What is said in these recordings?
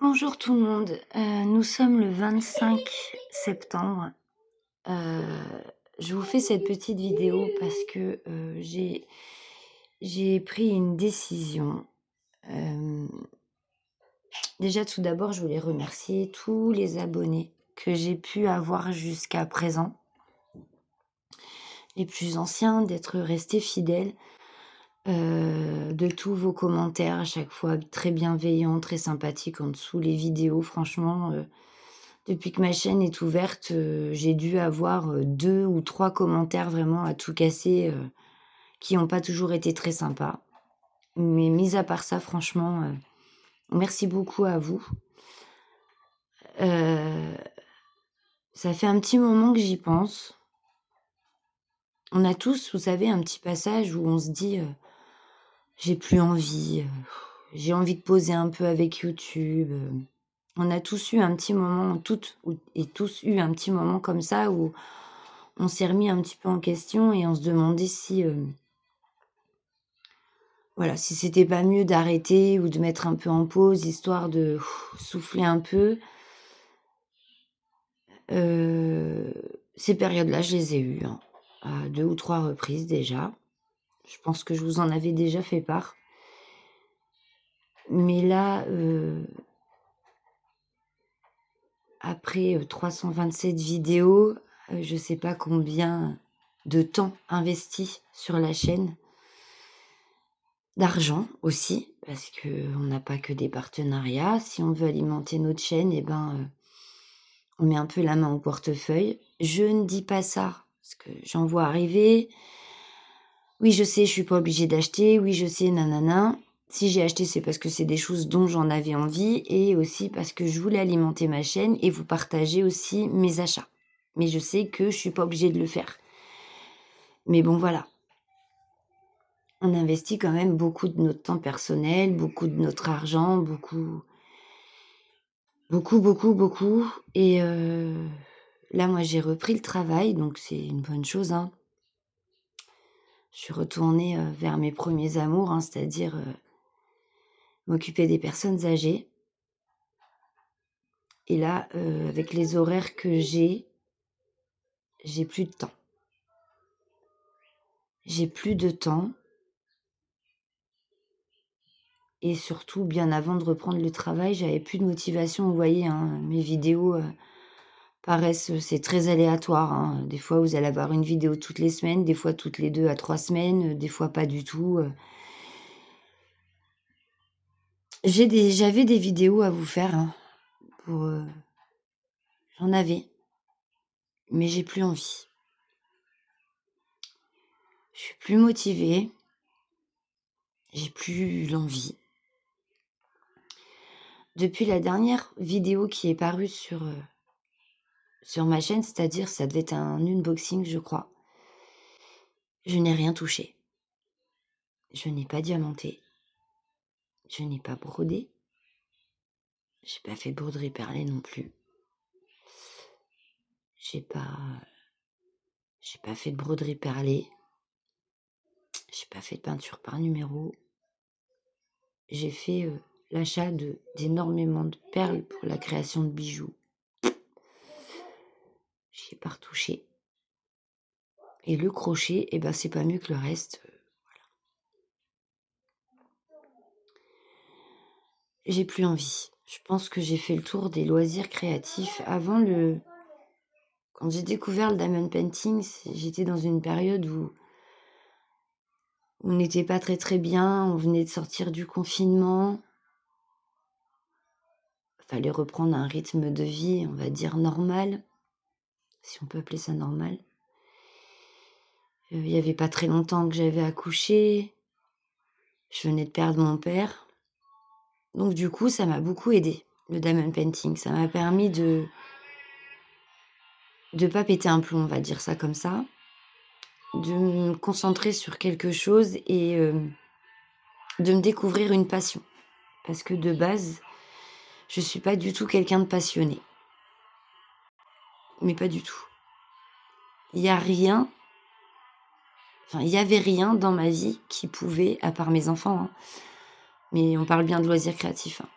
Bonjour tout le monde, nous sommes le 25 septembre. Heu, je vous fais cette petite vidéo parce que, j'ai pris une décision. Hem, Déjà tout d'abord, je voulais remercier tous les abonnés que j'ai pu avoir jusqu'à présent, les plus anciens, d'être restés fidèles, de tous vos commentaires à chaque fois très bienveillants, très sympathiques en dessous les vidéos. Franchement, depuis que ma chaîne est ouverte, j'ai dû avoir, 2 ou 3 commentaires vraiment à tout casser, qui ont pas toujours été très sympas. Mais mis à part ça, franchement, merci beaucoup à vous. Heu, Ça fait un petit moment que j'y pense. On a tous, vous savez, un petit passage où on se dit, «J'ai plus envie, j'ai envie de poser un peu avec YouTube», On a tous eu un petit moment, toutes ou et tous eu un petit moment comme ça où on s'est remis un petit peu en question et on se demandait si, voilà, si c'était pas mieux d'arrêter ou de mettre un peu en pause, histoire de souffler un peu. Heu, ces périodes-là, je les ai eues, hein, à 2 ou 3 reprises déjà. Je pense que je vous en avais déjà fait part. Mais là, après, 327 vidéos, je sais pas combien de temps investi sur la chaîne, d'argent aussi, parce qu'on n'a pas que des partenariats. Si on veut alimenter notre chaîne et ben, on met un peu la main au portefeuille. Je ne dis pas ça, parce que j'en vois arriver. Oui, je sais, je suis pas obligée d'acheter. Oui, je sais, nanana. Si j'ai acheté, c'est parce que c'est des choses dont j'en avais envie et aussi parce que je voulais alimenter ma chaîne et vous partager aussi mes achats. Mais je sais que je suis pas obligée de le faire. Mais bon, voilà. On investit quand même beaucoup de notre temps personnel, beaucoup de notre argent, beaucoup, beaucoup, beaucoup, beaucoup. Et là, moi, j'ai repris le travail, donc c'est une bonne chose, hein. Je suis retournée, vers mes premiers amours, hein, c'est-à-dire, m'occuper des personnes âgées. Et là, avec les horaires que j'ai plus de temps. J'ai plus de temps et surtout, bien avant de reprendre le travail, j'avais plus de motivation. Vous voyez, hein, mes vidéos, paraissent, c'est très aléatoire, hein. Des fois, vous allez avoir une vidéo toutes les semaines, des fois toutes les 2 à 3 semaines, des fois pas du tout. J'avais des vidéos à vous faire, hein, pour, j'en avais, mais j'ai plus envie. Je suis plus motivée, j'ai plus l'envie. Depuis la dernière vidéo qui est parue sur ma chaîne, c'est-à-dire ça devait être un unboxing, je crois, je n'ai rien touché. Je n'ai pas diamanté, je n'ai pas brodé, j'ai pas fait de broderie perlée non plus. J'ai pas j'ai pas fait de broderie perlée, j'ai pas fait de peinture par numéro. J'ai fait, l'achat d'énormément de perles pour la création de bijoux. J'y ai pas retouché et le crochet et ben, c'est pas mieux que le reste, j'ai plus envie. Je pense que j'ai fait le tour des loisirs créatifs. Quand j'ai découvert le diamond painting, j'étais dans une période où on n'était pas très, très bien, on venait de sortir du confinement. Fallait reprendre un rythme de vie, on va dire normal, si on peut appeler ça normal. Il y avait pas très longtemps que j'avais accouché, je venais de perdre mon père. Donc du coup, ça m'a beaucoup aidée, le diamond painting. Ça m'a permis de pas péter un plomb, on va dire ça comme ça, de me concentrer sur quelque chose et de me découvrir une passion. Parce que de base, je suis pas du tout quelqu'un de passionné, mais pas du tout. Il y a rien, enfin, il y avait rien dans ma vie qui pouvait, à part mes enfants, hein, mais on parle bien de loisirs créatifs, hein,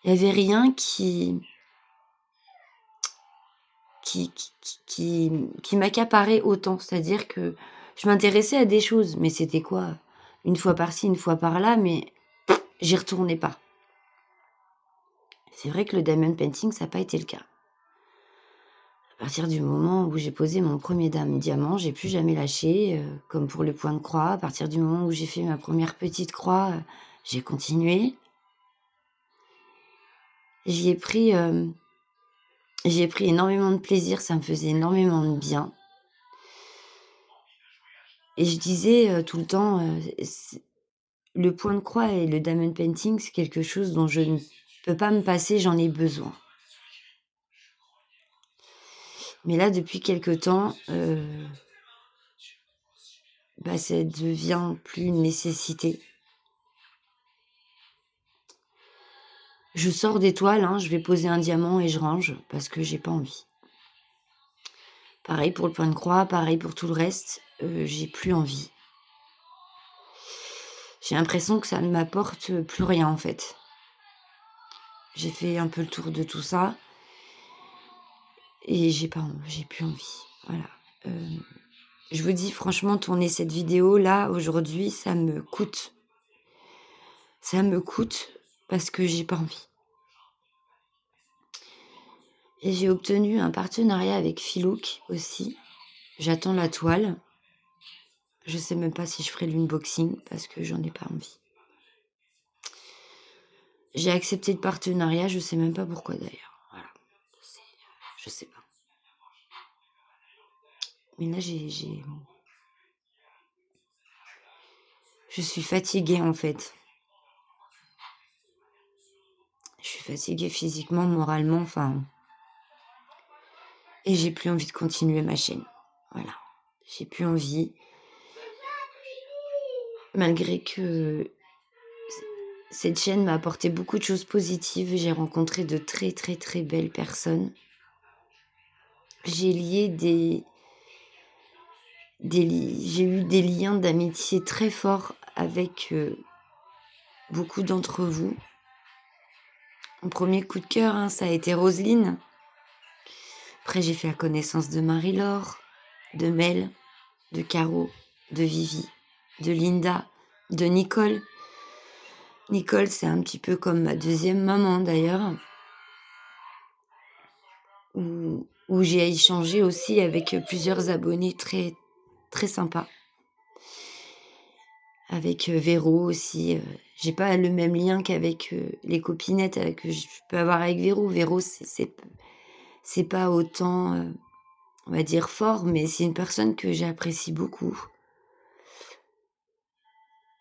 Il y avait rien qui m'accaparait autant. C'est-à-dire que je m'intéressais à des choses, mais c'était quoi? Une fois par-ci, une fois par-là, mais j'y retournais pas. C'est vrai que le diamond painting, ça a pas été le cas. À partir du moment où j'ai posé mon 1er diamant, j'ai plus jamais lâché, comme pour le point de croix. À partir du moment où j'ai fait ma première petite croix, j'ai continué. J'y ai pris, j'y ai pris énormément de plaisir, ça me faisait énormément de bien et je disais, tout le temps, c le point de croix et le diamond painting, c'est quelque chose dont je ne peux pas me passer, j'en ai besoin. Mais là, depuis quelque temps, bah, ça devient plus une nécessité. Je sors des toiles, hein, je vais poser un diamant et je range parce que j'ai pas envie. Pareil pour le point de croix, pareil pour tout le reste, j'ai plus envie. J'ai l'impression que ça ne m'apporte plus rien, en fait. J'ai fait un peu le tour de tout ça et j'ai plus envie, voilà. Hem, je vous dis franchement, tourner cette vidéo là, aujourd'hui, ça me coûte. Ça me coûte parce que j'ai pas envie et j'ai obtenu un partenariat avec Filook aussi. J'attends la toile. Je sais même pas si je ferai l'unboxing parce que j'en ai pas envie. J'ai accepté le partenariat, je sais même pas pourquoi d'ailleurs. Voilà, c'est je sais pas. Mais là, je suis fatiguée, en fait. Je suis fatiguée physiquement, moralement, enfin et j'ai plus envie de continuer ma chaîne. Voilà, j'ai plus envie. Malgré que c cette chaîne m'a apporté beaucoup de choses positives, j'ai rencontré de très, très, très belles personnes. J'ai lié j'ai eu des liens d'amitié très forts avec, beaucoup d'entre vous. Mon premier coup de cœur, hein, ça a été Roselyne. Après, j'ai fait la connaissance de Marie-Laure, de Mel, de Caro, de Vivi, de Linda, de Nicole. Nicole, c'est un petit peu comme ma deuxième maman d'ailleurs, où j'ai échangé aussi avec, plusieurs abonnés très, très sympas. Avec, Véro aussi, j'ai pas le même lien qu'avec, les copinettes, que je peux avoir avec Véro. Véro, c'est pas autant, on va dire fort, mais c'est une personne que j'apprécie beaucoup.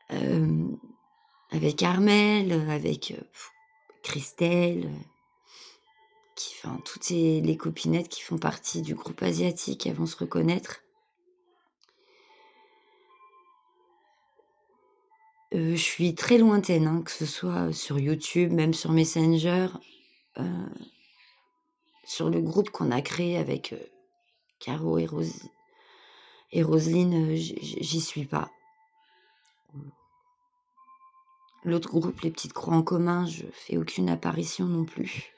Hem, avec Armel, avec, Christelle, toutes les copinettes qui font partie du groupe asiatique, elles vont se reconnaître. Je suis très lointaine, hein, que ce soit sur YouTube, même sur Messenger, heu, sur le groupe qu'on a créé avec, Caro et Roselyne, j'y suis pas. L'autre groupe, les Petites Croix en commun, je fais aucune apparition non plus.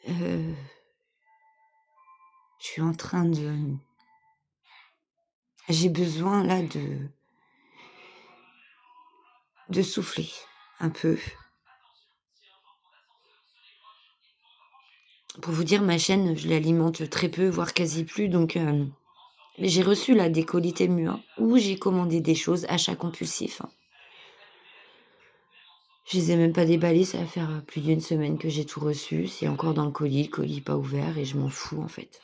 Heu, je suis en train de j'ai besoin là de souffler un peu. Pour vous dire, ma chaîne, je l'alimente très peu, voire quasi plus, donc j'ai reçu là des colis Temu, hein, où j'ai commandé des choses, achats compulsifs, hein. Je les ai même pas déballés, ça va faire, plus d'une semaine que j'ai tout reçu, c'est encore dans le colis pas ouvert et je m'en fous en fait.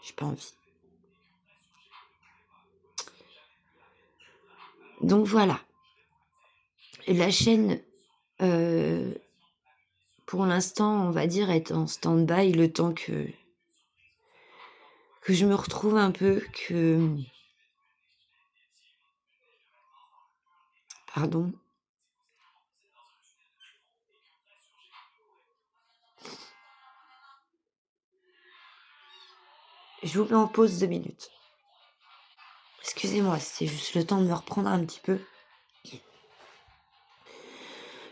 J'ai pas envie. Donc voilà, la chaîne, heu, pour l'instant, on va dire, est en stand-by le temps que je me retrouve un peu, pardon, je vous mets en pause 2 minutes. Excusez-moi, c'est juste le temps de me reprendre un petit peu.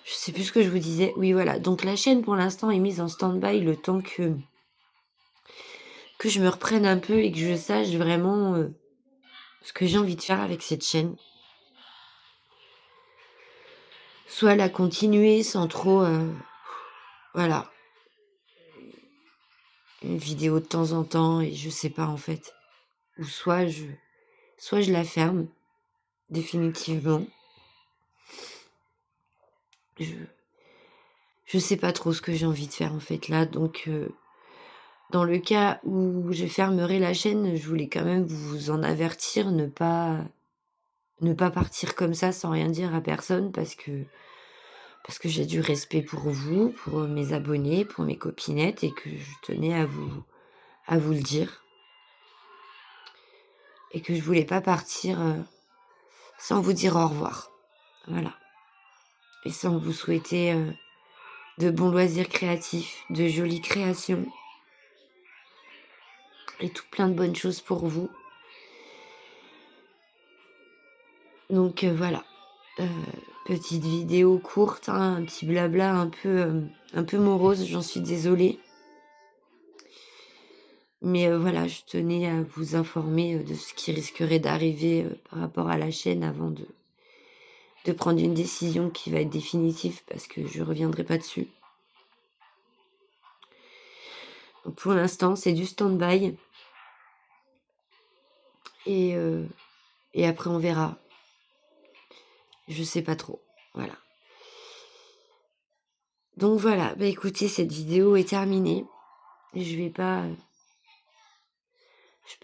Je sais plus ce que je vous disais. Oui, voilà, donc la chaîne pour l'instant est mise en stand-by le temps que je me reprenne un peu et que je sache vraiment, ce que j'ai envie de faire avec cette chaîne. Soit la continuer sans trop, voilà, une vidéo de temps en temps et je sais pas en fait. Ou soit je la ferme définitivement. Je je sais pas trop ce que j'ai envie de faire en fait là, donc dans le cas où je fermerai la chaîne, je voulais quand même vous en avertir, ne pas partir comme ça sans rien dire à personne parce que j'ai du respect pour vous, pour mes abonnés, pour mes copinettes et que je tenais à vous le dire et que je voulais pas partir, sans vous dire au revoir. Voilà, et sans vous souhaiter, de bons loisirs créatifs, de jolies créations et tout plein de bonnes choses pour vous. Donc voilà, heu, petite vidéo courte, hein, un petit blabla un peu morose, j'en suis désolée. Mais voilà, je tenais à vous informer, de ce qui risquerait d'arriver, par rapport à la chaîne avant de prendre une décision qui va être définitive parce que je reviendrai pas dessus. Donc pour l'instant, c'est du stand-by et heu et après on verra. Je sais pas trop, voilà. Donc voilà, bah, écoutez, cette vidéo est terminée. Je vais pas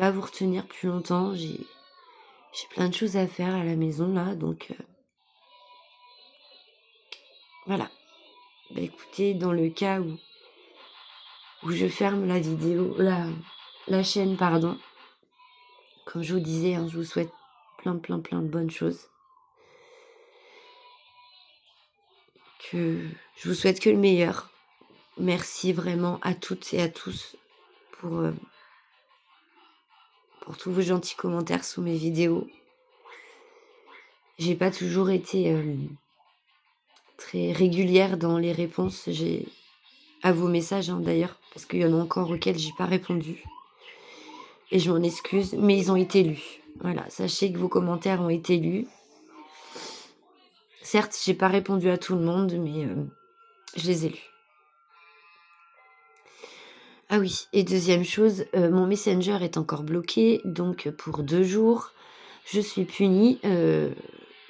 vous retenir plus longtemps. J'ai plein de choses à faire à la maison là, donc voilà. Bah, écoutez, dans le cas où je ferme la chaîne, pardon, comme je vous disais, hein, je vous souhaite plein, plein, plein de bonnes choses. Que je vous souhaite que le meilleur. Merci vraiment à toutes et à tous pour, heu, pour tous vos gentils commentaires sous mes vidéos. J'ai pas toujours été, très régulière dans les réponses à vos messages, hein, d'ailleurs, parce qu'il y en a encore auxquels j'ai pas répondu et je m'en excuse, mais ils ont été lus. Voilà, sachez que vos commentaires ont été lus. Certes, j'ai pas répondu à tout le monde, mais je les ai lus. Ah oui, et deuxième chose, mon Messenger est encore bloqué, donc pour 2 jours, je suis punie.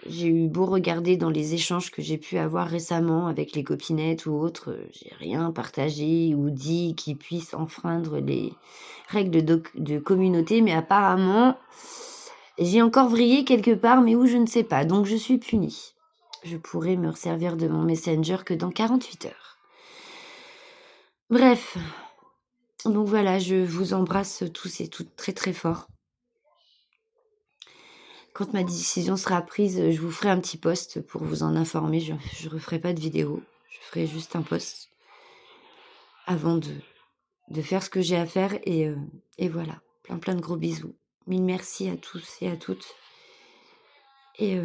J'ai eu beau regarder dans les échanges que j'ai pu avoir récemment avec les copinettes ou autres, j'ai rien partagé ou dit qui puisse enfreindre les règles de communauté, mais apparemment, j'ai encore vrillé quelque part, mais où je ne sais pas, donc je suis punie. Je pourrai me resservir de mon Messenger que dans 48 heures. Bref, donc voilà, je vous embrasse tous et toutes très, très fort. Quand ma décision sera prise, je vous ferai un petit post pour vous en informer. Je referai pas de vidéo, je ferai juste un post avant de faire ce que j'ai à faire et voilà. Plein, plein de gros bisous. Mille merci à tous et à toutes et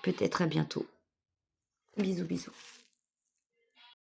peut-être à bientôt. Bisous, bisous.